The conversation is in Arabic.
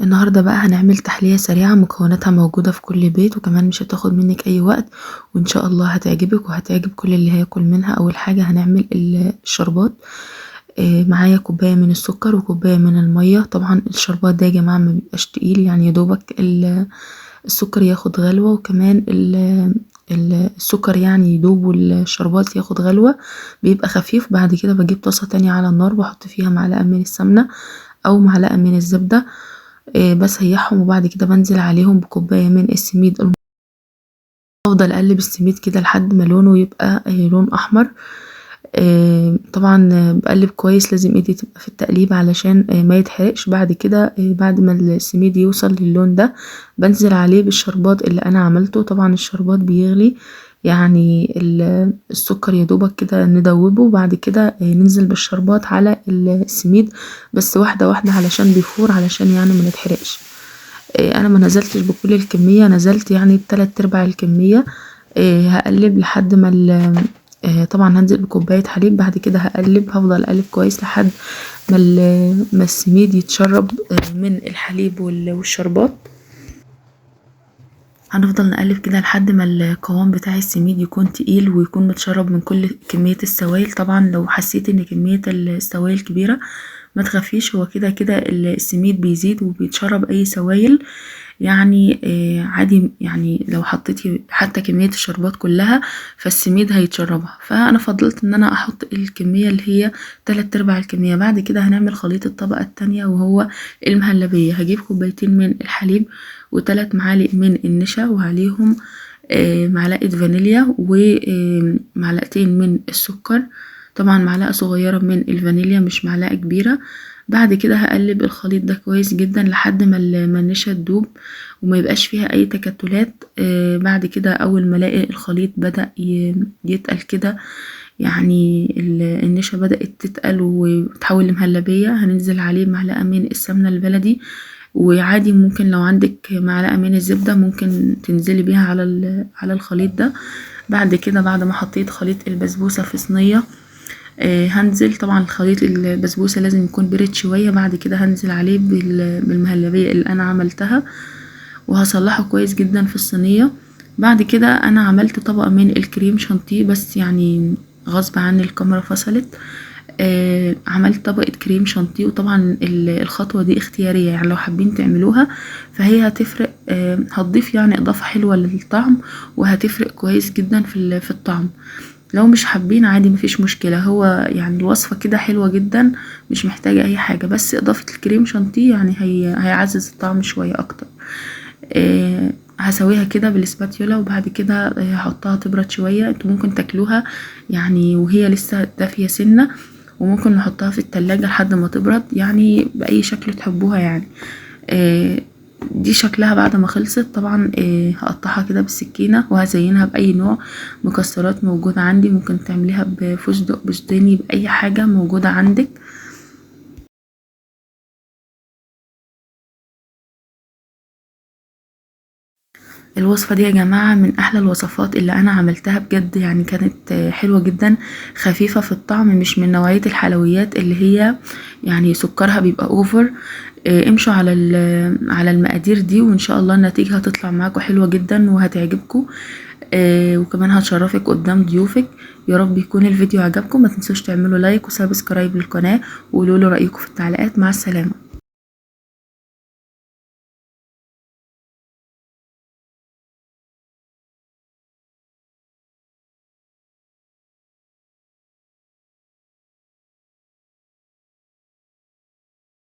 النهاردة بقى هنعمل تحلية سريعة مكوناتها موجودة في كل بيت، وكمان مش هتاخد منك اي وقت، وان شاء الله هتعجبك وهتعجب كل اللي هياكل منها. اول حاجة هنعمل الشربات. معايا كوباية من السكر وكوباية من المية. طبعا الشربات ده يا جماعة ما بيبقاش تقيل، يعني يدوبك السكر ياخد غلوة، وكمان السكر يعني يدوب والشربات ياخد غلوة، بيبقى خفيف. بعد كده بجيب طاسة تانية على النار واحط فيها معلقة من السمنة او معلقة من الزبدة، بسيحهم، وبعد كده بنزل عليهم بكوباية من السميد. افضل اقلب السميد كده لحد ما لونه يبقى لون احمر. طبعا بقلب كويس، لازم ايدي تبقى في التقليب علشان ما يتحرقش. بعد كده بعد ما السميد يوصل للون ده بنزل عليه بالشربات اللي انا عملته. طبعا الشربات بيغلي، يعني السكر يدوبك كده ندوبه، وبعد كده ننزل بالشربات على السميد، بس واحدة واحدة علشان بيفور، علشان يعني ما نتحرقش. انا ما نزلتش بكل الكمية، نزلت يعني ب3/4 الكمية. هقلب لحد ما طبعا هنزل بكوباية حليب. بعد كده هفضل اقلب كويس لحد ما السميد يتشرب من الحليب والشربات. هنفضل نقلب كده لحد ما القوام بتاع السميد يكون تقيل ويكون متشرب من كل كمية السوائل. طبعا لو حسيت ان كمية السوائل كبيرة ما تخافيش، هو كده كده السميد بيزيد وبيتشرب اي سوائل، يعني عادي. يعني لو حطيتي حتى كمية الشربات كلها فالسميد هيتشربها، فانا فضلت ان انا احط الكمية اللي هي 3/4 الكمية. بعد كده هنعمل خليط الطبقة التانية وهو المهلبية. هجيب كوبايتين من الحليب و3 معالق من النشا، وعليهم معلقة فانيليا ومعلقتين من السكر. طبعا معلقة صغيرة من الفانيليا مش معلقة كبيرة. بعد كده هقلب الخليط ده كويس جدا لحد ما النشا تدوب وما يبقاش فيها اي تكتلات. بعد كده اول ما الاقي الخليط بدأ يتقل كده، يعني النشا بدأت تتقل وتحول لمهلبية، هننزل عليه معلقة من السمنة البلدي، وعادي ممكن لو عندك معلقة من الزبدة ممكن تنزلي بيها على الخليط ده. بعد كده بعد ما حطيت خليط البسبوسة في صينية، هنزل. طبعا خليط البسبوسة لازم يكون برد شوية. بعد كده هنزل عليه بالمهلبية اللي انا عملتها، وهصلحه كويس جدا في الصينية. بعد كده انا عملت طبقة من الكريم شانتيه، بس يعني غصب عني الكاميرا فصلت. عملت طبقة كريم شانتيه، وطبعا الخطوة دي اختيارية، يعني لو حابين تعملوها فهي هتفرق، هتضيف يعني اضافة حلوة للطعم، وهتفرق كويس جدا في الطعم. لو مش حابين عادي مفيش مشكلة، هو يعني الوصفة كده حلوة جدا، مش محتاجة اي حاجة، بس اضافة الكريم شانتيه يعني هيعزز الطعم شوية اكتر. هسويها كده بالسباتيولا، وبعد كده هحطها تبرد شوية. انتوا ممكن تاكلوها يعني وهي لسه دافية سنة، وممكن نحطها في التلاجة لحد ما تبرد، يعني بأي شكل تحبوها يعني. دي شكلها بعد ما خلصت. طبعا هقطعها كده بالسكينة وهزينها بأي نوع مكسرات موجودة عندي، ممكن تعمليها بفستق بستاني بأي حاجة موجودة عندك. الوصفة دي يا جماعة من احلى الوصفات اللي انا عملتها بجد، يعني كانت حلوة جدا، خفيفة في الطعم، مش من نوعية الحلويات اللي هي يعني سكرها بيبقى اوفر. امشوا على المقادير دي، وان شاء الله النتيجة هتطلع معاكم حلوة جدا وهتعجبكم، وكمان هتشرفك قدام ضيوفك. يا رب يكون الفيديو عجبكم. ما تنسوش تعملوا لايك وسبسكرايب للقناة، وقولوا له رأيكم في التعليقات. مع السلامة.